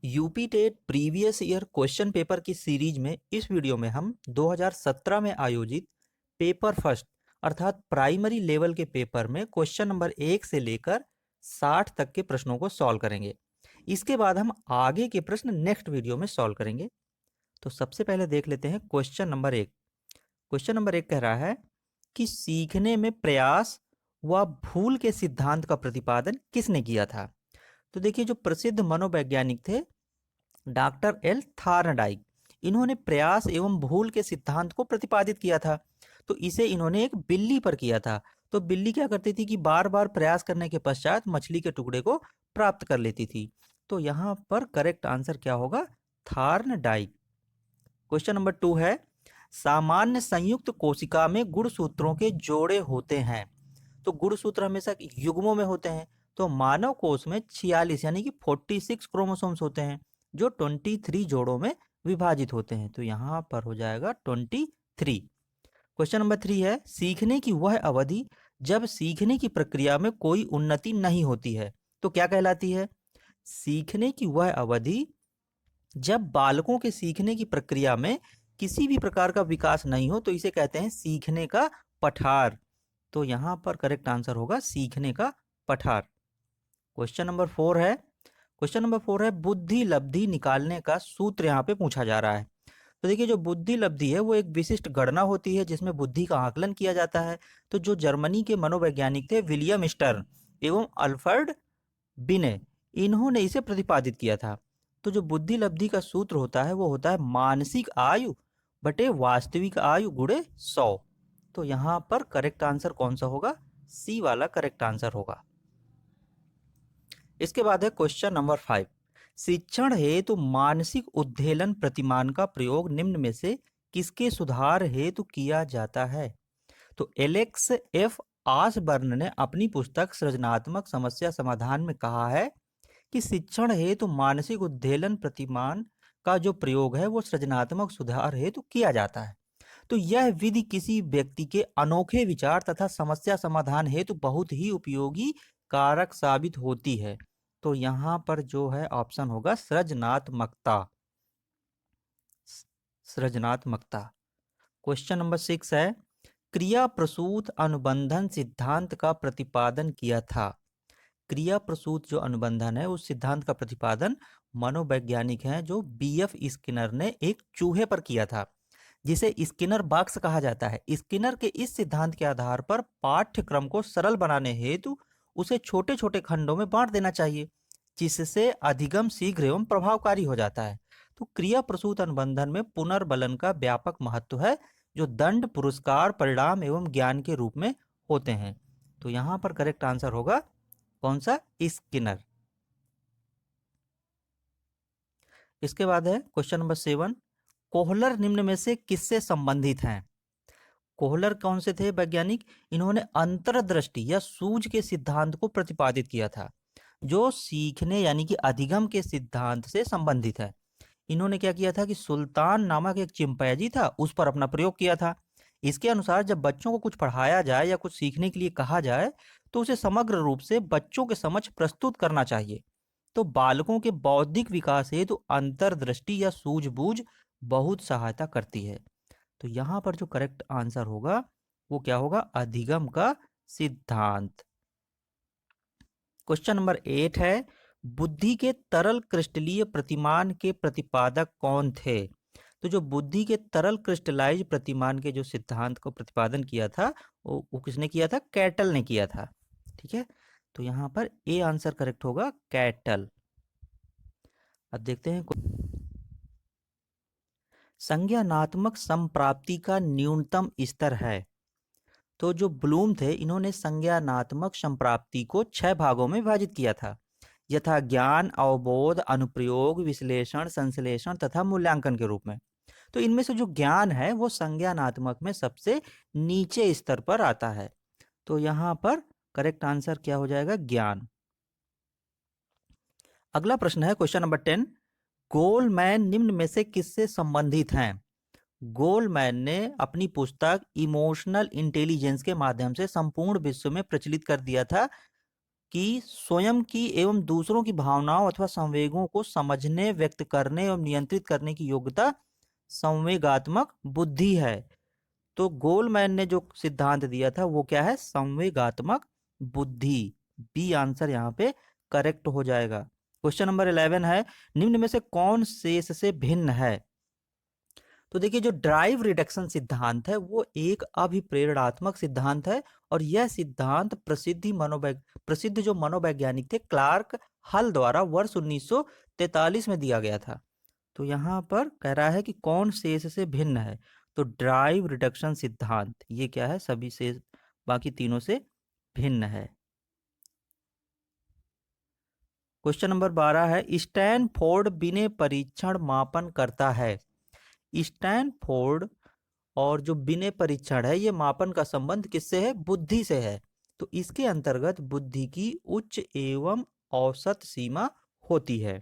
UP TET previous year question paper की series में इस वीडियो में हम 2017 में आयोजित पेपर फर्स्ट अर्थात प्राइमरी लेवल के पेपर में क्वेश्चन नंबर 1 से लेकर 60 तक के प्रश्नों को सॉल्व करेंगे। इसके बाद हम आगे के प्रश्न नेक्स्ट वीडियो में सॉल्व करेंगे। तो सबसे पहले देख लेते हैं क्वेश्चन नंबर 1। क्वेश्चन नंबर 1 कह रहा है कि सीखने में प्रयास व भूल के सिद्धांत का प्रतिपादन किसने किया था। तो देखिए, जो प्रसिद्ध मनोवैज्ञानिक थे डॉक्टर एल थार्नडाइक, इन्होंने प्रयास एवं भूल के सिद्धांत को प्रतिपादित किया था। तो इसे इन्होंने एक बिल्ली पर किया था। तो बिल्ली क्या करती थी कि बार बार प्रयास करने के पश्चात मछली के टुकड़े को प्राप्त कर लेती थी। तो यहाँ पर करेक्ट आंसर क्या होगा? थार्नडाइक। क्वेश्चन नंबर 2 है, सामान्य संयुक्त कोशिका में गुणसूत्रों के जोड़े होते हैं। तो गुणसूत्र हमेशा युग्मों में होते हैं। तो मानव कोश में 46 यानी कि 46 क्रोमोसोम्स होते हैं जो 23 जोड़ों में विभाजित होते हैं। तो यहाँ पर हो जाएगा 23। क्वेश्चन नंबर 3 है, सीखने की वह अवधि जब सीखने की प्रक्रिया में कोई उन्नति नहीं होती है तो क्या कहलाती है? सीखने की वह अवधि जब बालकों के सीखने की प्रक्रिया में किसी भी प्रकार का विकास नहीं हो तो इसे कहते हैं सीखने का पठार। तो यहां पर करेक्ट आंसर होगा सीखने का पठार। क्वेश्चन नंबर 4 है, बुद्धि लब्धि निकालने का सूत्र यहाँ पे पूछा जा रहा है। तो देखिए, जो बुद्धि लब्धि है वो एक विशिष्ट गणना होती है जिसमें बुद्धि का आकलन किया जाता है। तो जो जर्मनी के मनोवैज्ञानिक थे विलियम स्टर्न एवं अल्फ्रेड बिने, इन्होंने इसे प्रतिपादित किया था। तो जो बुद्धि लब्धि का सूत्र होता है वो होता है मानसिक आयु बटे वास्तविक आयु गुणे 100। तो यहाँ पर करेक्ट आंसर कौन सा होगा? सी वाला करेक्ट आंसर होगा। इसके बाद है क्वेश्चन नंबर 5, शिक्षण हेतु मानसिक उद्वेलन प्रतिमान का प्रयोग निम्न में से किसके सुधार हेतु किया जाता है? तो एलेक्स एफ आसबर्न ने अपनी पुस्तक सृजनात्मक समस्या समाधान में कहा है कि शिक्षण हेतु मानसिक उद्वेलन प्रतिमान का जो प्रयोग है वो सृजनात्मक सुधार हेतु किया जाता है। तो यह विधि किसी व्यक्ति के अनोखे विचार तथा समस्या समाधान हेतु बहुत ही उपयोगी कारक साबित होती है। तो यहाँ पर जो है ऑप्शन होगा सृजनात्मकता। सृजनात्मकता। क्वेश्चन नंबर 6 है, क्रिया प्रसूत अनुबंधन सिद्धांत का प्रतिपादन किया था। क्रिया प्रसूत जो अनुबंधन है उस सिद्धांत का प्रतिपादन मनोवैज्ञानिक हैं जो बीएफ स्किनर ने एक चूहे पर किया था जिसे स्किनर बॉक्स कहा जाता है। स्किनर के इस सिद्धांत के आधार पर पाठ्यक्रम को सरल बनाने हेतु उसे छोटे छोटे खंडों में बांट देना चाहिए जिससे अधिगम शीघ्र एवं प्रभावकारी हो जाता है। तो क्रिया प्रसूत अनुबंधन में पुनर्बलन का व्यापक महत्व है जो दंड पुरस्कार परिणाम एवं ज्ञान के रूप में होते हैं। तो यहाँ पर करेक्ट आंसर होगा कौन सा? स्किनर। इसके बाद है क्वेश्चन नंबर 7, कोहलर निम्न में से किससे संबंधित हैं? कोहलर कौन से थे वैज्ञानिक? इन्होंने अंतर्दृष्टि या सूझ के सिद्धांत को प्रतिपादित किया था जो सीखने यानी कि अधिगम के सिद्धांत से संबंधित है। इन्होंने क्या किया था कि सुल्तान नामक एक चिंपैंजी था उस पर अपना प्रयोग किया था। इसके अनुसार जब बच्चों को कुछ पढ़ाया जाए या कुछ सीखने के लिए कहा जाए तो उसे समग्र रूप से बच्चों के समक्ष प्रस्तुत करना चाहिए। तो बालकों के बौद्धिक विकास हेतु अंतर्दृष्टि या सूझबूझ बहुत सहायता करती है। तो यहाँ पर जो करेक्ट आंसर होगा वो क्या होगा? अधिगम का सिद्धांत। क्वेश्चन नंबर 8 है, बुद्धि के तरल क्रिस्टलीय प्रतिमान के प्रतिपादक कौन थे? तो जो बुद्धि के तरल क्रिस्टलाइज प्रतिमान के जो सिद्धांत को प्रतिपादन किया था वो किसने किया था? कैटल ने किया था। ठीक है, तो यहाँ पर ए आंसर करेक्ट होगा, कैटल। अब देखते हैं संज्ञानात्मक संप्राप्ति का न्यूनतम स्तर है। तो जो ब्लूम थे इन्होंने संज्ञानात्मक संप्राप्ति को 6 भागों में विभाजित किया था यथा ज्ञान, अवबोध, अनुप्रयोग, विश्लेषण, संश्लेषण तथा मूल्यांकन के रूप में। तो इनमें से जो ज्ञान है वो संज्ञानात्मक में सबसे नीचे स्तर पर आता है। तो यहाँ पर करेक्ट आंसर क्या हो जाएगा? ज्ञान। अगला प्रश्न है क्वेश्चन नंबर 10, गोलमैन निम्न में से किससे संबंधित हैं? गोलमैन ने अपनी पुस्तक इमोशनल इंटेलिजेंस के माध्यम से संपूर्ण विश्व में प्रचलित कर दिया था कि स्वयं की एवं दूसरों की भावनाओं अथवा संवेगों को समझने, व्यक्त करने एवं नियंत्रित करने की योग्यता संवेगात्मक बुद्धि है। तो गोलमैन ने जो सिद्धांत दिया था वो क्या है? संवेगात्मक बुद्धि। बी आंसर यहाँ पे करेक्ट हो जाएगा। क्वेश्चन नंबर 11 है, निम्न में से कौन शेष से भिन्न है? तो देखिए, जो ड्राइव रिडक्शन सिद्धांत है वो एक अभिप्रेरणात्मक सिद्धांत है और यह सिद्धांत प्रसिद्ध जो मनोवैज्ञानिक थे क्लार्क हल द्वारा वर्ष 1943 में दिया गया था। तो यहाँ पर कह रहा है कि कौन शेष से भिन्न है? तो ड्राइव रिडक्शन सिद्धांत ये क्या है? सभी से बाकी तीनों से भिन्न है। क्वेश्चन नंबर 12 है, स्टैनफोर्ड बिने परीक्षण मापन करता है। स्टैनफोर्ड और जो बिने परीक्षण है ये मापन का संबंध किससे है? बुद्धि से है। तो इसके अंतर्गत बुद्धि की उच्च एवं औसत सीमा होती है।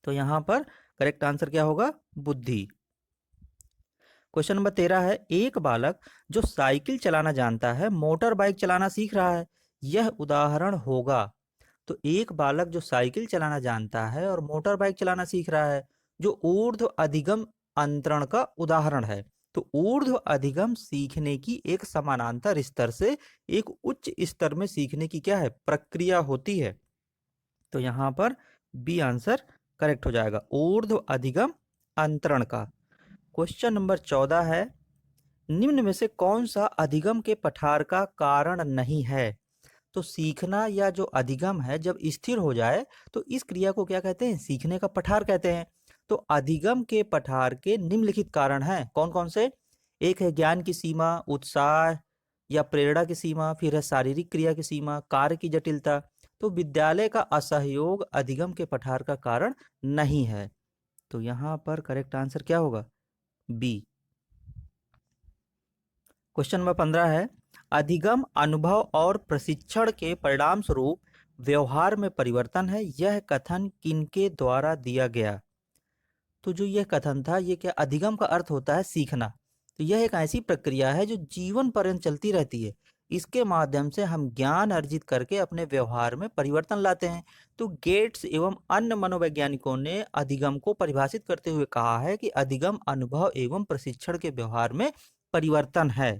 तो यहाँ पर करेक्ट आंसर क्या होगा? बुद्धि। क्वेश्चन नंबर 13 है, एक बालक जो साइकिल चलाना जानता है मोटर बाइक चलाना सीख रहा है, यह उदाहरण होगा। तो एक बालक जो साइकिल चलाना जानता है और मोटर बाइक चलाना सीख रहा है, जो ऊर्ध्व अधिगम अंतरण का उदाहरण है। तो ऊर्ध्व अधिगम सीखने की एक समानांतर स्तर से एक उच्च स्तर में सीखने की क्या है? प्रक्रिया होती है। तो यहाँ पर बी आंसर करेक्ट हो जाएगा, ऊर्ध्व अधिगम अंतरण का। क्वेश्चन नंबर 14 है, निम्न में से कौन सा अधिगम के पठार का कारण नहीं है? तो सीखना या जो अधिगम है जब स्थिर हो जाए तो इस क्रिया को क्या कहते हैं? सीखने का पठार कहते हैं। तो अधिगम के पठार के निम्नलिखित कारण हैं, कौन कौन से? एक है ज्ञान की सीमा, उत्साह या प्रेरणा की सीमा, फिर है शारीरिक क्रिया की सीमा, कार्य की जटिलता। तो विद्यालय का असहयोग अधिगम के पठार का कारण नहीं है। तो यहाँ पर करेक्ट आंसर क्या होगा? बी। क्वेश्चन नंबर 15 है, अधिगम अनुभव और प्रशिक्षण के परिणाम स्वरूप व्यवहार में परिवर्तन है, यह कथन किनके द्वारा दिया गया? तो जो यह कथन था, ये क्या? अधिगम का अर्थ होता है सीखना। तो यह एक ऐसी प्रक्रिया है जो जीवन पर्यंत चलती रहती है। इसके माध्यम से हम ज्ञान अर्जित करके अपने व्यवहार में परिवर्तन लाते हैं। तो गेट्स एवं अन्य मनोवैज्ञानिकों ने अधिगम को परिभाषित करते हुए कहा है कि अधिगम अनुभव एवं प्रशिक्षण के व्यवहार में परिवर्तन है।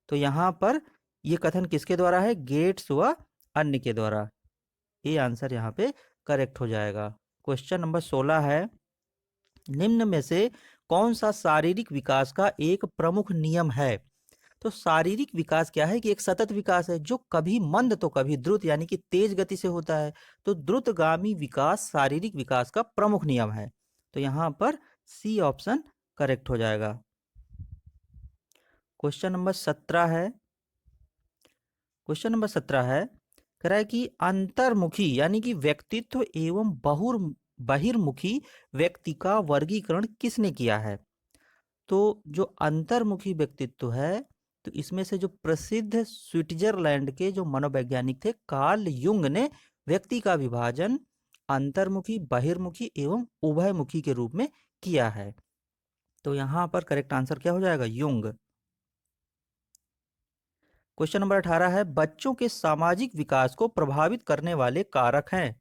तो यहाँ पर ये कथन किसके द्वारा है? गेट्स व अन्य के द्वारा। ये आंसर यहाँ पे करेक्ट हो जाएगा। क्वेश्चन नंबर 16 है, निम्न में से कौन सा शारीरिक विकास का एक प्रमुख नियम है? तो शारीरिक विकास क्या है? कि एक सतत विकास है जो कभी मंद तो कभी द्रुत यानी कि तेज गति से होता है। तो द्रुतगामी विकास शारीरिक विकास का प्रमुख नियम है। तो यहाँ पर सी ऑप्शन करेक्ट हो जाएगा। क्वेश्चन नंबर 17 है, कह रहा है कि अंतर्मुखी यानी कि व्यक्तित्व एवं बहिर्मुखी व्यक्ति का वर्गीकरण किसने किया है? तो जो अंतर्मुखी व्यक्तित्व है, तो इसमें से जो प्रसिद्ध स्विट्जरलैंड के जो मनोवैज्ञानिक थे कार्ल युंग ने व्यक्ति का विभाजन अंतर्मुखी, बहिर्मुखी एवं उभयमुखी के रूप में किया है। तो यहाँ पर करेक्ट आंसर क्या हो जाएगा? युंग। क्वेश्चन नंबर 18 है, बच्चों के सामाजिक विकास को प्रभावित करने वाले कारक हैं।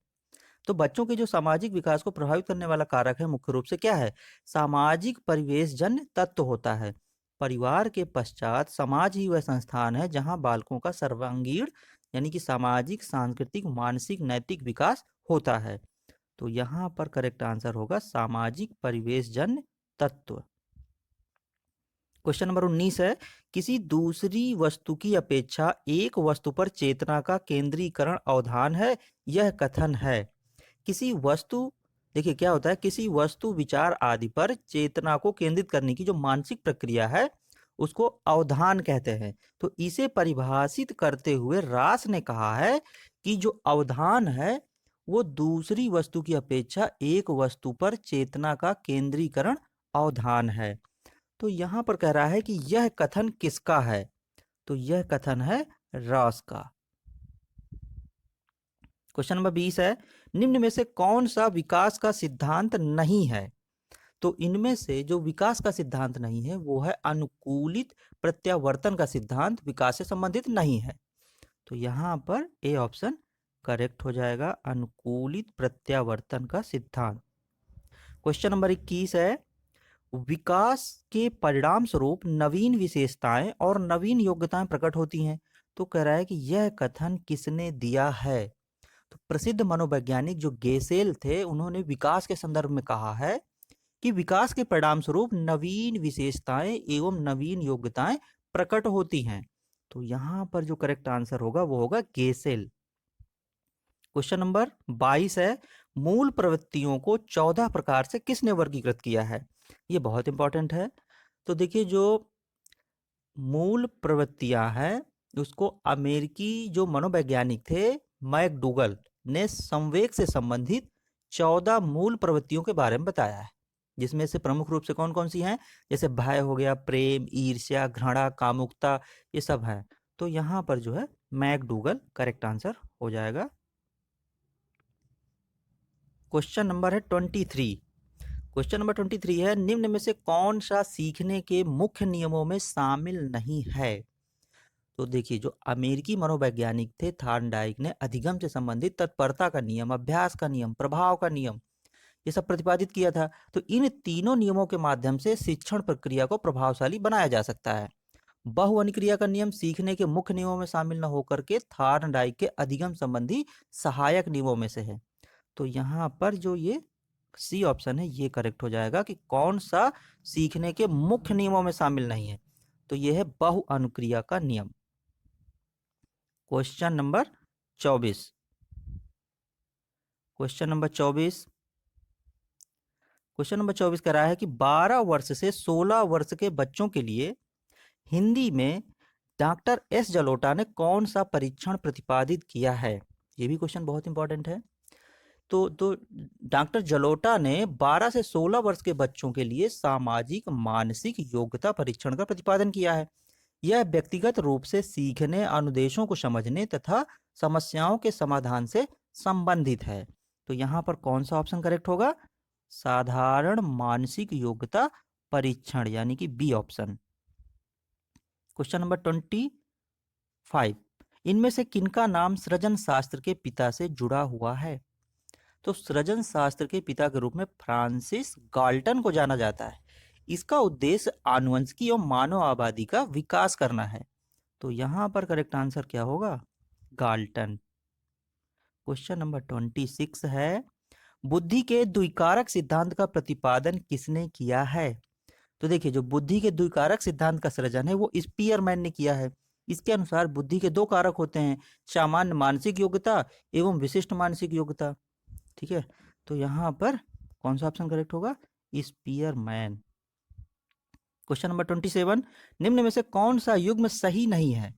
तो बच्चों के जो सामाजिक विकास को प्रभावित करने वाला कारक है मुख्य रूप से क्या है? सामाजिक परिवेशजन्य तत्व होता है। परिवार के पश्चात समाज ही वह संस्थान है जहां बालकों का सर्वांगीण यानी कि सामाजिक, सांस्कृतिक, मानसिक, नैतिक विकास होता है। तो यहाँ पर करेक्ट आंसर होगा सामाजिक परिवेशजन्य तत्व। क्वेश्चन नंबर 19 है, किसी दूसरी वस्तु की अपेक्षा एक वस्तु पर चेतना का केंद्रीकरण अवधान है, यह कथन है। किसी वस्तु, देखिए क्या होता है, किसी वस्तु, विचार आदि पर चेतना को केंद्रित करने की जो मानसिक प्रक्रिया है उसको अवधान कहते हैं। तो इसे परिभाषित करते हुए रास ने कहा है कि जो अवधान है वो दूसरी वस्तु की अपेक्षा एक वस्तु पर चेतना का केंद्रीकरण अवधान है। तो यहां पर कह रहा है कि यह कथन किसका है? तो यह कथन है रास का। क्वेश्चन नंबर 20 है, निम्न में से कौन सा विकास का सिद्धांत नहीं है? तो इनमें से जो विकास का सिद्धांत नहीं है वो है अनुकूलित प्रत्यावर्तन का सिद्धांत विकास से संबंधित नहीं है। तो यहां पर ए ऑप्शन करेक्ट हो जाएगा अनुकूलित प्रत्यावर्तन का सिद्धांत। क्वेश्चन नंबर 21 है, विकास के परिणाम स्वरूप नवीन विशेषताएं और नवीन योग्यताएं प्रकट होती हैं। तो कह रहा है कि यह कथन किसने दिया है। तो प्रसिद्ध मनोवैज्ञानिक जो गेसेल थे, उन्होंने विकास के संदर्भ में कहा है कि विकास के परिणाम स्वरूप नवीन विशेषताएं एवं नवीन योग्यताएं प्रकट होती हैं। तो यहां पर जो करेक्ट आंसर होगा वो होगा गेसेल। क्वेश्चन नंबर 22 है, मूल प्रवृत्तियों को 14 प्रकार से किसने वर्गीकृत किया है। ये बहुत इंपॉर्टेंट है। तो देखिए, जो मूल प्रवृत्तियां हैं उसको अमेरिकी जो मनोवैज्ञानिक थे मैकडूगल ने संवेग से संबंधित 14 मूल प्रवृत्तियों के बारे में बताया है, जिसमें से प्रमुख रूप से कौन कौन सी हैं, जैसे भय हो गया, प्रेम, ईर्ष्या, घृणा, कामुकता, ये सब है। तो यहाँ पर जो है मैकडूगल करेक्ट आंसर हो जाएगा। क्वेश्चन नंबर है 23। क्वेश्चन नंबर 23 है, निम्न में से कौन सा सीखने के मुख्य नियमों में शामिल नहीं है। तो देखिए, जो अमेरिकी मनोवैज्ञानिक थे थॉर्नडाइक ने अधिगम से संबंधित तत्परता का नियम, अभ्यास का नियम, प्रभाव का नियम, ये सब प्रतिपादित किया था। तो इन तीनों नियमों के माध्यम से शिक्षण प्रक्रिया को प्रभावशाली बनाया जा सकता है। बहु अनुक्रिया का नियम सीखने के मुख्य नियमों में शामिल न होकर के थॉर्नडाइक के अधिगम संबंधी सहायक नियमों में से है। तो यहाँ पर जो ये सी ऑप्शन है ये करेक्ट हो जाएगा कि कौन सा सीखने के मुख्य नियमों में शामिल नहीं है। तो ये है बहु अनुक्रिया का नियम। Question number 24। Question number 24 question number 24 कह रहा है कि 12 वर्ष से 16 वर्ष के बच्चों के लिए हिंदी में डॉक्टर एस जलोटा ने कौन सा परीक्षण प्रतिपादित किया है। ये भी क्वेश्चन बहुत इंपॉर्टेंट है। तो डॉक्टर जलोटा ने 12 से 16 वर्ष के बच्चों के लिए सामाजिक मानसिक योग्यता परीक्षण का प्रतिपादन किया है। यह व्यक्तिगत रूप से सीखने, अनुदेशों को समझने तथा समस्याओं के समाधान से संबंधित है। तो यहाँ पर कौन सा ऑप्शन करेक्ट होगा, साधारण मानसिक योग्यता परीक्षण, यानी कि बी ऑप्शन। क्वेश्चन नंबर 25, इनमें से किनका नाम सृजन शास्त्र के पिता से जुड़ा हुआ है। तो सृजन शास्त्र के पिता के रूप में फ्रांसिस गाल्टन को जाना जाता है। इसका उद्देश्य आनुवंशिकी और मानव आबादी का विकास करना है। तो यहां पर करेक्ट आंसर क्या होगा, गाल्टन। क्वेश्चन नंबर 26 है, बुद्धि के द्विकारक सिद्धांत का प्रतिपादन किसने किया है। तो देखिए, जो बुद्धि के द्विकारक सिद्धांत का सृजन है वो स्पीयरमैन ने किया है। इसके अनुसार बुद्धि के दो कारक होते हैं, सामान्य मानसिक योग्यता एवं विशिष्ट मानसिक योग्यता। ठीक है, तो यहां पर कौन सा ऑप्शन करेक्ट होगा, स्पीयरमैन। क्वेश्चन नंबर 27, निम्न में से कौन सा युग्म सही नहीं है।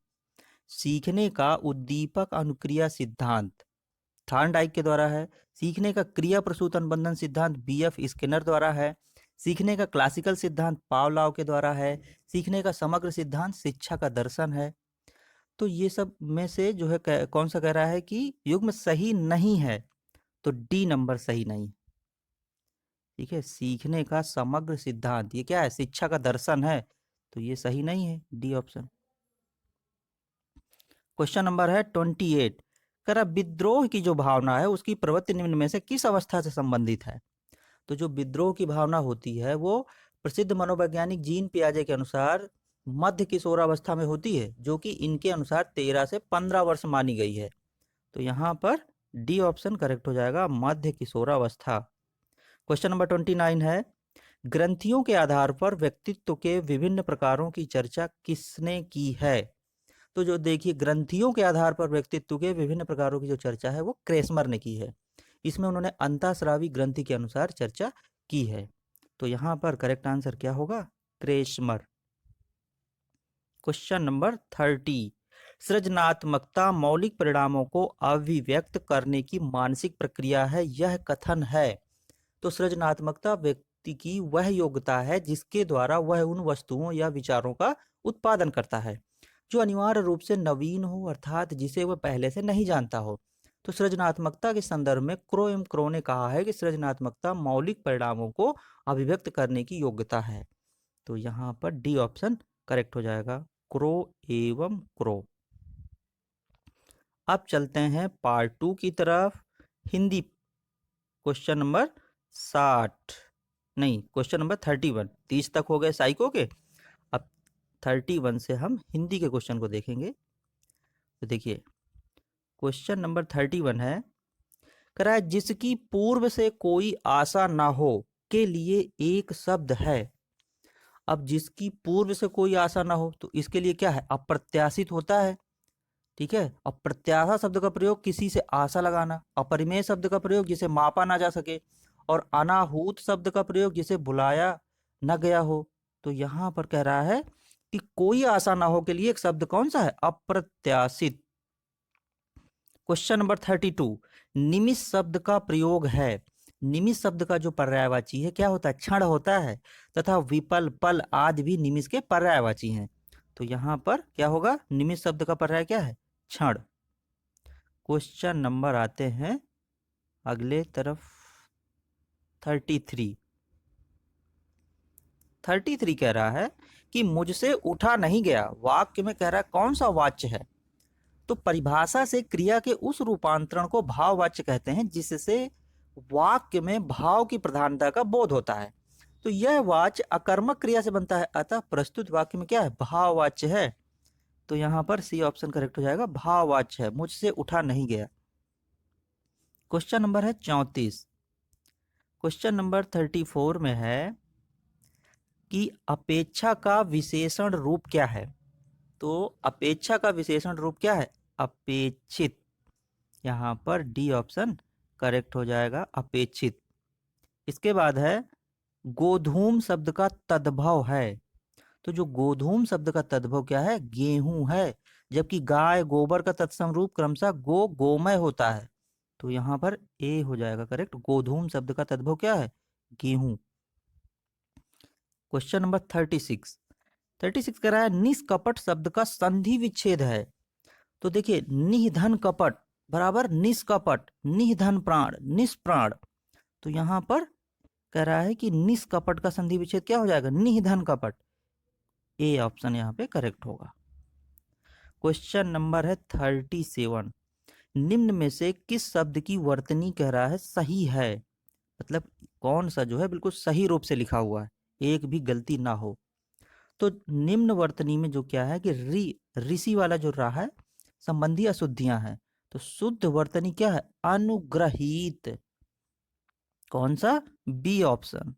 सीखने का उद्दीपक अनुक्रिया सिद्धांत थॉर्नडाइक के द्वारा है। सीखने का क्रिया प्रसूत अनुबंधन सिद्धांत बीएफ स्किनर द्वारा है। सीखने का क्लासिकल सिद्धांत पावलाव के द्वारा है। सीखने का समग्र सिद्धांत शिक्षा का दर्शन है। तो ये सब में से जो है कौन सा कह रहा है कि युग्म सही नहीं है। तो डी नंबर सही नहीं। ठीक है, सीखने का समग्र सिद्धांत ये क्या है, शिक्षा का दर्शन है। तो ये सही नहीं है, डी ऑप्शन। क्वेश्चन नंबर है 28, कह विद्रोह की जो भावना है उसकी प्रवृत्ति निम्न में से किस अवस्था से संबंधित है। तो जो विद्रोह की भावना होती है वो प्रसिद्ध मनोवैज्ञानिक जीन पियाजे के अनुसार मध्य किशोरावस्था में होती है, जो कि इनके अनुसार 13 से 15 वर्ष मानी गई है। तो यहाँ पर डी ऑप्शन करेक्ट हो जाएगा, मध्य किशोरावस्था। क्वेश्चन नंबर 29 है, ग्रंथियों के आधार पर व्यक्तित्व के विभिन्न प्रकारों की चर्चा किसने की है। तो जो देखिए, ग्रंथियों के आधार पर व्यक्तित्व के विभिन्न प्रकारों की जो चर्चा है वो क्रेसमर ने की है। इसमें उन्होंने अंतःस्रावी ग्रंथि के अनुसार चर्चा की है। तो यहां पर करेक्ट आंसर क्या होगा, क्रेसमर। क्वेश्चन नंबर 30, सृजनात्मकता मौलिक परिणामों को अभिव्यक्त करने की मानसिक प्रक्रिया है, यह कथन है। तो सृजनात्मकता व्यक्ति की वह योग्यता है जिसके द्वारा वह उन वस्तुओं या विचारों का उत्पादन करता है जो अनिवार्य रूप से नवीन हो, अर्थात जिसे वह पहले से नहीं जानता हो। तो सृजनात्मकता के संदर्भ में क्रो एम क्रो ने कहा है कि सृजनात्मकता मौलिक परिणामों को अभिव्यक्त करने की योग्यता है। तो यहाँ पर डी ऑप्शन करेक्ट हो जाएगा, क्रो एवं क्रो। अब चलते हैं पार्ट 2 की तरफ। हिंदी क्वेश्चन नंबर 60 नहीं, क्वेश्चन नंबर 31। 30 तक हो गए साइको के। अब 31 से हम हिंदी के क्वेश्चन को देखेंगे। तो देखिए क्वेश्चन नंबर 31 है, कह रहा है जिसकी पूर्व से कोई आशा ना हो के लिए एक शब्द है। अब जिसकी पूर्व से कोई आशा ना हो तो इसके लिए क्या है, अप्रत्याशित होता है। ठीक है, अप्रत्याशा शब्द का प्रयोग किसी से आशा लगाना, अपरिमेय शब्द का प्रयोग जिसे मापा ना जा सके, और अनाहूत शब्द का प्रयोग जिसे बुलाया न गया हो। तो यहां पर कह रहा है कि कोई आशा ना हो के लिए एक शब्द कौन सा है, अप्रत्याशित। क्वेश्चन नंबर 32, निमिष शब्द का प्रयोग है। निमिष शब्द का जो पर्यायवाची है क्या होता है, क्षण होता है, तथा विपल, पल आदि भी निमिष के पर्यायवाची हैं। तो यहां पर क्या होगा, निमिष शब्द का पर्याय क्या है, क्षण। क्वेश्चन नंबर आते हैं अगले तरफ 33। 33 कह रहा है कि मुझसे उठा नहीं गया, वाक्य में कह रहा है कौन सा वाच्य है। तो परिभाषा से क्रिया के उस रूपांतरण को भाववाच्य कहते हैं जिससे वाक्य में भाव की प्रधानता का बोध होता है। तो यह वाच्य अकर्मक क्रिया से बनता है, अतः प्रस्तुत वाक्य में क्या है, भाववाच्य है। तो यहां पर सी ऑप्शन करेक्ट हो जाएगा, भाववाच्य है, मुझसे उठा नहीं गया। क्वेश्चन नंबर है 34। क्वेश्चन नंबर 34 में है कि अपेक्षा का विशेषण रूप क्या है। तो अपेक्षा का विशेषण रूप क्या है, अपेक्षित। यहां पर डी ऑप्शन करेक्ट हो जाएगा, अपेक्षित। इसके बाद है गोधूम शब्द का तद्भव है। तो जो गोधूम शब्द का तद्भव क्या है, गेहूं है, जबकि गाय गोबर का तत्सम रूप क्रमशः गोमय होता है। तो यहां पर ए हो जाएगा करेक्ट, गोधूम शब्द का तद्भव क्या है, गेहूं। Question number 36। 36 कह रहा है निष्कपट शब्द का संधि विच्छेद है। तो देखिए निधन कपट बराबर निष्कपट, निधन प्राण, निष्प्राण। तो यहां पर कह रहा है कि निष्कपट का संधि विच्छेद क्या हो जाएगा, निधन कपट। ए ऑप्शन यहां पे करेक्ट होगा। क्वेश्चन नंबर है 37। निम्न में से किस शब्द की वर्तनी कह रहा है सही है, मतलब कौन सा जो है बिल्कुल सही रूप से लिखा हुआ है, एक भी गलती ना हो। तो निम्न वर्तनी में जो क्या है कि ऋषि वाला जो रहा है संबंधी अशुद्धियां हैं। तो शुद्ध वर्तनी क्या है, अनुग्रहित। कौन सा, बी ऑप्शन।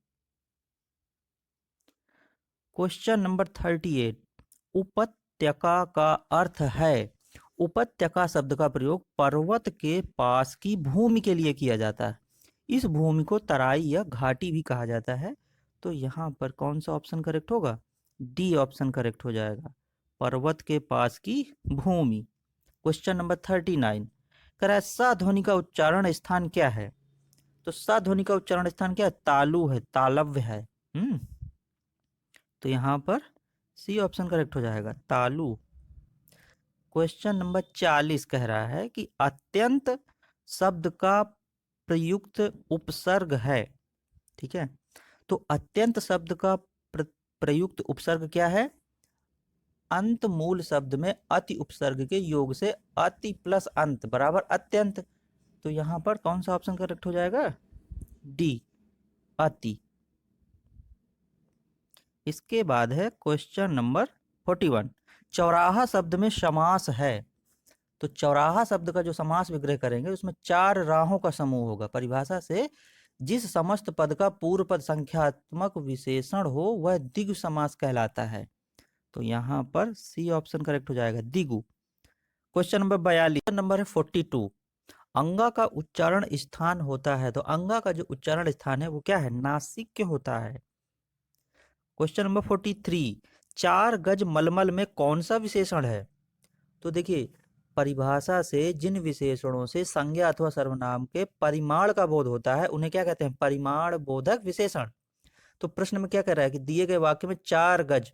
Question number 38। उपत्यका का अर्थ है। उपत्यका शब्द का प्रयोग पर्वत के पास की भूमि के लिए किया जाता है। इस भूमि को तराई या घाटी भी कहा जाता है। तो यहाँ पर कौन सा ऑप्शन करेक्ट होगा, डी ऑप्शन करेक्ट हो जाएगा, पर्वत के पास की भूमि। क्वेश्चन नंबर 39 कह रहा है सा ध्वनि का उच्चारण स्थान क्या है। तो सा ध्वनि का उच्चारण स्थान क्या है, तालु है, तालव्य है। तो यहां पर सी ऑप्शन करेक्ट हो जाएगा, तालु। क्वेश्चन नंबर 40 कह रहा है कि अत्यंत शब्द का प्रयुक्त उपसर्ग है। ठीक है, तो अत्यंत शब्द का प्रयुक्त उपसर्ग क्या है, अंत मूल शब्द में अति उपसर्ग के योग से अति प्लस अंत बराबर अत्यंत। तो यहां पर कौन सा ऑप्शन करेक्ट हो जाएगा, डी, अति। इसके बाद है क्वेश्चन नंबर 41। चौराहा शब्द में समास है। तो चौराहा शब्द का जो समास विग्रह करेंगे उसमें 4 राहों का समूह होगा। परिभाषा से जिस समस्त पद का पूर्व पद संख्यात्मक विशेषण हो वह दिगु समास कहलाता है। तो यहां पर सी ऑप्शन करेक्ट हो जाएगा, दिगु। Question number 42। नंबर है 42। अंगा का उच्चारण स्थान होता है। तो अंगा का जो उच्चारण स्थान है वो क्या है, नासिक होता है। Question number 43। 4 गज मलमल में कौन सा विशेषण है। तो देखिए परिभाषा से जिन विशेषणों से संज्ञा अथवा सर्वनाम के परिमाण का बोध होता है उन्हें क्या कहते हैं, परिमाण बोधक विशेषण। तो प्रश्न में क्या कह रहा है कि दिए गए वाक्य में 4 गज,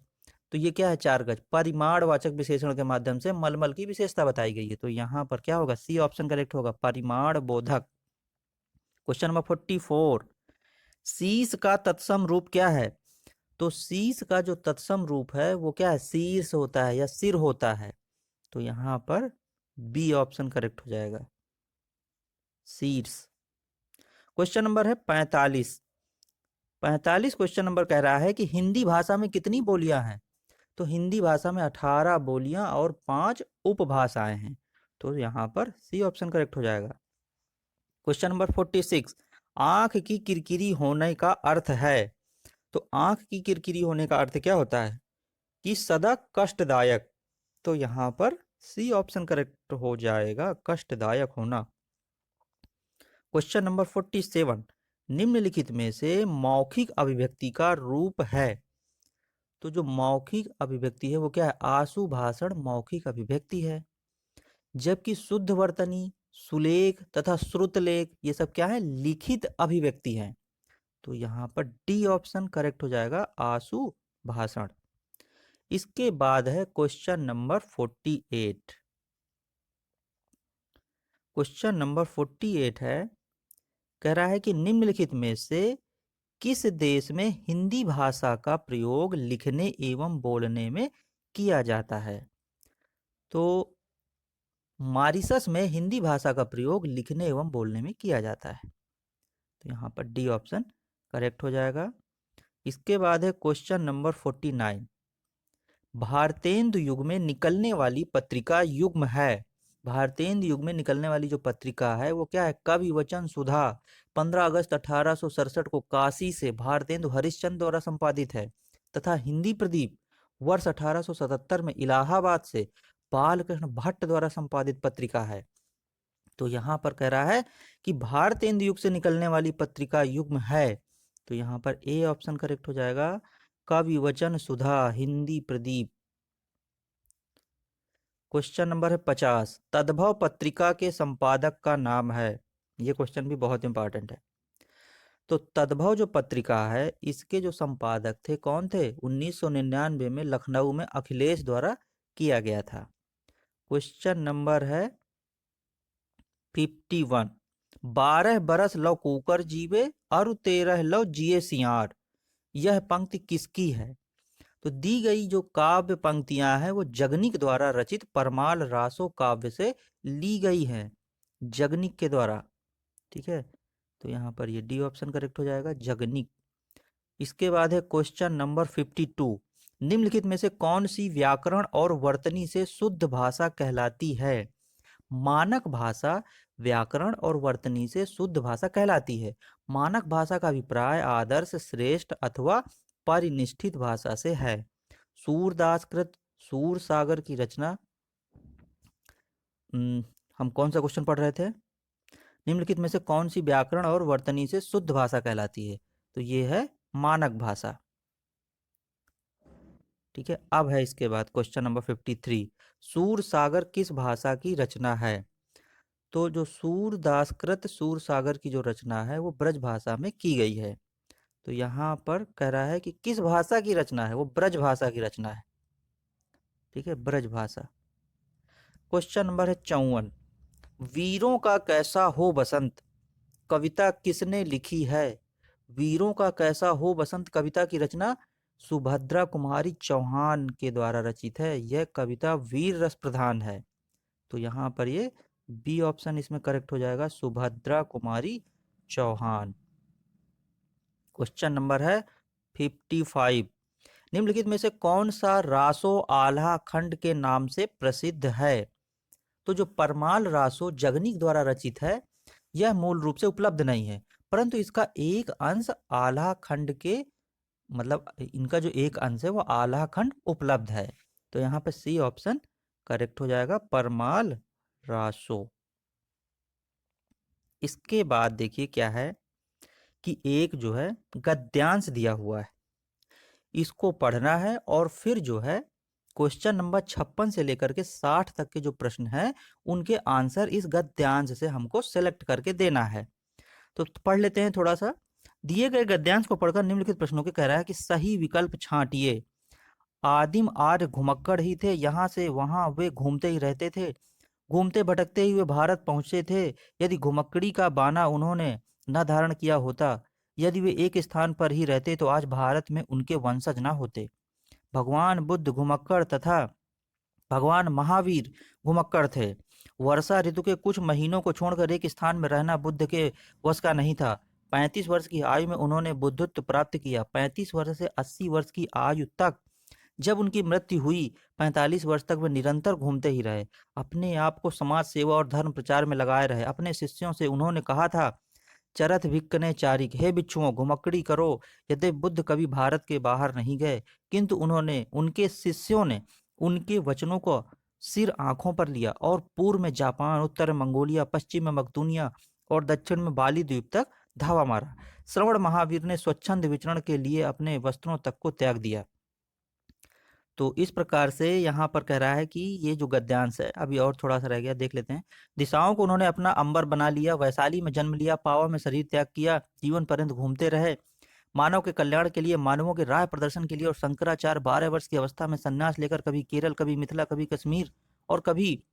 तो ये क्या है 4 गज, परिमाणवाचक विशेषण के माध्यम से मलमल की विशेषता बताई गई है। तो यहां पर क्या होगा, सी ऑप्शन करेक्ट होगा, परिमाण बोधक। Question number 44। शीश का तत्सम रूप क्या है। तो शीश का जो तत्सम रूप है वो क्या है, शीर्ष होता है या सिर होता है। तो यहां पर बी ऑप्शन करेक्ट हो जाएगा, सीड्स। क्वेश्चन नंबर है 45। 45 क्वेश्चन नंबर कह रहा है कि हिंदी भाषा में कितनी बोलियां हैं। तो हिंदी भाषा में 18 बोलियां और 5 उपभाषाएं हैं। तो यहाँ पर सी ऑप्शन करेक्ट हो जाएगा। क्वेश्चन नंबर 46, आंख की किरकिरी होने का अर्थ है। तो आंख की किरकिरी होने का अर्थ क्या होता है कि सदा कष्टदायक। तो यहाँ पर सी ऑप्शन करेक्ट हो जाएगा, कष्टदायक होना। क्वेश्चन नंबर 47, निम्नलिखित में से मौखिक अभिव्यक्ति का रूप है। तो जो मौखिक अभिव्यक्ति है वो क्या है, आशु भाषण मौखिक अभिव्यक्ति है। जबकि शुद्ध वर्तनी, सुलेख तथा श्रुतलेख ये सब क्या है, लिखित अभिव्यक्ति है। तो यहाँ पर डी ऑप्शन करेक्ट हो जाएगा, आशु भाषण। इसके बाद है क्वेश्चन नंबर 48। क्वेश्चन नंबर 48 है, कह रहा है कि निम्नलिखित में से किस देश में हिंदी भाषा का प्रयोग लिखने एवं बोलने में किया जाता है। तो मॉरिशस में हिंदी भाषा का प्रयोग लिखने एवं बोलने में किया जाता है। तो यहाँ पर डी ऑप्शन करेक्ट हो जाएगा। इसके बाद है क्वेश्चन नंबर 49, भारतेंदु युग में निकलने वाली पत्रिका युग्म है। भारतेंदु युग में निकलने वाली जो पत्रिका है वो क्या है, कवि वचन सुधा। 15 अगस्त 1867 को काशी से भारतेंदु हरिश्चंद्र द्वारा संपादित है तथा हिंदी प्रदीप वर्ष 1877 में इलाहाबाद से बालकृष्ण भट्ट द्वारा संपादित पत्रिका है। तो यहाँ पर कह रहा है कि भारतेंदु युग से निकलने वाली पत्रिका युग्म है। तो यहाँ पर ए ऑप्शन करेक्ट हो जाएगा, कवि वचन सुधा हिंदी प्रदीप। क्वेश्चन नंबर है 50, तद्भव पत्रिका के संपादक का नाम है। ये क्वेश्चन भी बहुत इंपॉर्टेंट है। तो तद्भव जो पत्रिका है इसके जो संपादक थे कौन थे, 1999 में लखनऊ में अखिलेश द्वारा किया गया था। क्वेश्चन नंबर है 51, 12 बरस लौ कुकर जीवे और 13 लौ जिए सियार, यह पंक्ति किसकी है। तो दी गई जो काव्य पंक्तियां हैं वो जगनिक द्वारा रचित परमाल रासो काव्य से ली गई हैं, जगनिक के द्वारा। ठीक है, तो यहाँ पर ये डी ऑप्शन करेक्ट हो जाएगा, जगनिक। इसके बाद है क्वेश्चन नंबर 52, निम्नलिखित में से कौन सी व्याकरण और वर्तनी से शुद्ध भाषा कहलाती है। मानक भाषा व्याकरण और वर्तनी से शुद्ध भाषा कहलाती है। मानक भाषा का अभिप्राय आदर्श, श्रेष्ठ अथवा परिनिष्ठित भाषा से है। सूरदासकृत सूर सागर की रचना, हम कौन सा क्वेश्चन पढ़ रहे थे, निम्नलिखित में से कौन सी व्याकरण और वर्तनी से शुद्ध भाषा कहलाती है। तो ये है मानक भाषा। ठीक है, अब है इसके बाद क्वेश्चन नंबर 53, सूर सागर किस भाषा की रचना है। तो जो सूरदासकृत सूर सागर की जो रचना है वो ब्रज भाषा में की गई है। तो यहाँ पर कह रहा है कि किस भाषा की रचना है, वो ब्रज भाषा की रचना है। ठीक है, ब्रज भाषा। क्वेश्चन नंबर है 54, वीरों का कैसा हो बसंत कविता किसने लिखी है। वीरों का कैसा हो बसंत कविता की रचना सुभद्रा कुमारी चौहान के द्वारा रचित है। यह कविता वीर रस प्रधान है। तो यहाँ पर ये बी ऑप्शन इसमें करेक्ट हो जाएगा, सुभद्रा कुमारी चौहान। क्वेश्चन नंबर है 55, निम्नलिखित में से कौन सा रासो आल्हा खंड के नाम से प्रसिद्ध है। तो जो परमाल रासो जगनिक द्वारा रचित है यह मूल रूप से उपलब्ध नहीं है, परंतु इसका एक अंश आल्हा खंड के, मतलब इनका जो एक अंश है वो आल्हा खंड उपलब्ध है। तो यहाँ पे सी ऑप्शन करेक्ट हो जाएगा, परमाल रासो। इसके बाद देखिए क्या है कि एक जो है गद्यांश दिया हुआ है, इसको पढ़ना है और फिर जो है क्वेश्चन नंबर 56 से लेकर के 60 तक के जो प्रश्न है उनके आंसर इस गद्यांश से हमको सेलेक्ट करके देना है। तो पढ़ लेते हैं थोड़ा सा। दिए गए गद्यांश को पढ़कर निम्नलिखित प्रश्नों के कह रहा है कि सही विकल्प छांटिए। आदिम आर्य घुमक्कड़ ही थे, यहाँ से वहां वे घूमते ही रहते थे, घूमते भटकते ही वे भारत पहुंचे थे। यदि घुमक्कड़ी का बाना उन्होंने न धारण किया होता, यदि वे एक स्थान पर ही रहते तो आज भारत में उनके वंशज न होते। भगवान बुद्ध घुमक्कड़ तथा भगवान महावीर घुमक्कड़ थे। वर्षा ऋतु के कुछ महीनों को छोड़कर एक स्थान में रहना बुद्ध के वश का नहीं था। 35 वर्ष की आयु में उन्होंने बुद्धत्व प्राप्त किया। 35 वर्ष से 80 वर्ष की आयु तक जब उनकी मृत्यु हुई, 45 वर्ष तक वे निरंतर घूमते ही रहे, अपने आप को समाज सेवा और धर्म प्रचार में लगाए रहे। अपने शिष्यों से उन्होंने कहा था, चरथ भिक्कने चारिक, हे बिच्छुओं घुमक्कड़ी करो। यद्यपि बुद्ध कभी भारत के बाहर नहीं गए, किंतु उन्होंने उनके शिष्यों ने उनके वचनों को सिर आंखों पर लिया और पूर्व में जापान, उत्तर में मंगोलिया, पश्चिम में मकदूनिया और दक्षिण में बाली द्वीप तक धावा मारा। श्रवण महावीर ने स्वच्छंद विचरण के लिए अपने वस्त्रों तक को त्याग दिया। तो इस प्रकार से यहाँ पर कह रहा है कि ये जो गद्यांश है, अभी और थोड़ा सा रह गया, देख लेते हैं। दिशाओं को उन्होंने अपना अंबर बना लिया, वैशाली में जन्म लिया, पावा में शरीर त्याग किया, जीवन पर्यंत घूमते रहे, मानव के कल्याण के लिए, मानवों के राह प्रदर्शन के लिए। और शंकराचार्य 12 वर्ष की अवस्था में संन्यास लेकर कभी केरल, कभी मिथिला, कभी कश्मीर और कभी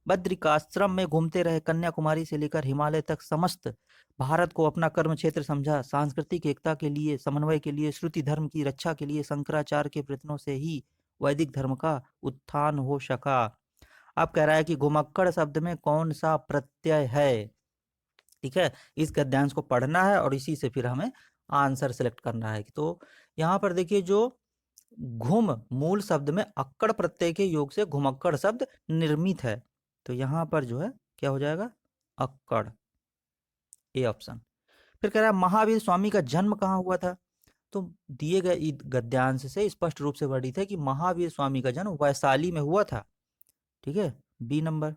बद्रिकाश्रम में घूमते रहे। कन्याकुमारी से लेकर हिमालय तक समस्त भारत को अपना कर्म क्षेत्र समझा। सांस्कृतिक एकता के लिए, समन्वय के लिए, श्रुति धर्म की रक्षा के लिए शंकराचार्य के प्रयत्नों से ही वैदिक धर्म का उत्थान हो सका। अब कह रहा है कि घुमक्कड़ शब्द में कौन सा प्रत्यय है। ठीक है, इस गद्यांश को पढ़ना है और इसी से फिर हमें आंसर सेलेक्ट करना है। तो यहाँ पर देखिए, जो घुम मूल शब्द में अक्कड़ प्रत्यय के योग से घुमक्कड़ शब्द निर्मित है। तो यहाँ पर जो है क्या हो जाएगा, अक्कड़, ए ऑप्शन। फिर कह रहा है महावीर स्वामी का जन्म कहाँ हुआ था। तो दिए गए गद्यांश से स्पष्ट रूप से वर्णित है कि महावीर स्वामी का जन्म वैशाली में हुआ था। ठीक है, बी नंबर।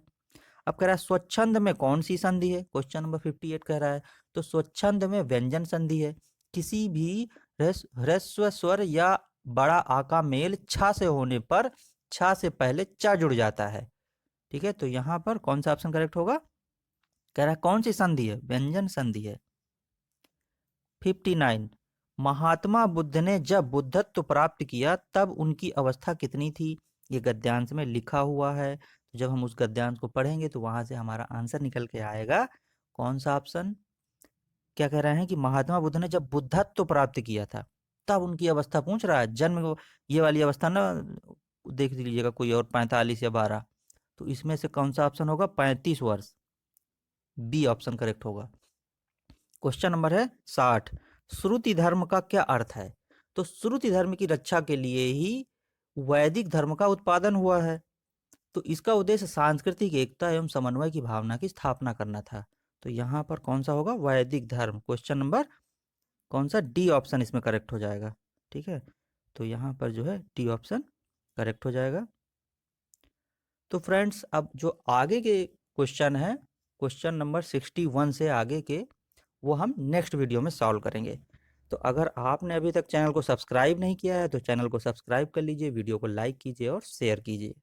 अब कह रहा है स्वच्छंद में कौन सी संधि है, क्वेश्चन नंबर 58 कह रहा है। तो स्वच्छंद में व्यंजन संधि है। किसी भी ह्रस्व स्वर या बड़ा आ का मेल छा से होने पर छा से पहले चा जुड़ जाता है। ठीक है, तो यहाँ पर कौन सा ऑप्शन करेक्ट होगा। कह रहा है कौन सी संधि है, व्यंजन संधि है। 59, महात्मा बुद्ध ने जब बुद्धत्व प्राप्त किया तब उनकी अवस्था कितनी थी। ये गद्यांश में लिखा हुआ है। तो जब हम उस गद्यांश को पढ़ेंगे तो वहां से हमारा आंसर निकल के आएगा। कौन सा ऑप्शन। क्या कह रहे हैं कि महात्मा बुद्ध ने जब बुद्धत्व प्राप्त किया था तब उनकी अवस्था पूछ रहा है। जन्म ये वाली अवस्था ना देख लीजिएगा, कोई और 45 या 12। तो इसमें से कौन सा ऑप्शन होगा, 35 वर्ष, बी ऑप्शन करेक्ट होगा। क्वेश्चन नंबर है 60, श्रुति धर्म का क्या अर्थ है। तो श्रुति धर्म की रक्षा के लिए ही वैदिक धर्म का उत्पादन हुआ है। तो इसका उद्देश्य सांस्कृतिक एकता एवं समन्वय की भावना की स्थापना करना था। तो यहाँ पर कौन सा होगा, वैदिक धर्म। क्वेश्चन नंबर कौन सा, डी ऑप्शन इसमें करेक्ट हो जाएगा। ठीक है, तो यहाँ पर जो है डी ऑप्शन करेक्ट हो जाएगा। तो फ्रेंड्स, अब जो आगे के क्वेश्चन है, क्वेश्चन नंबर 61 से आगे के, वो हम नेक्स्ट वीडियो में सॉल्व करेंगे। तो अगर आपने अभी तक चैनल को सब्सक्राइब नहीं किया है तो चैनल को सब्सक्राइब कर लीजिए, वीडियो को लाइक कीजिए और शेयर कीजिए।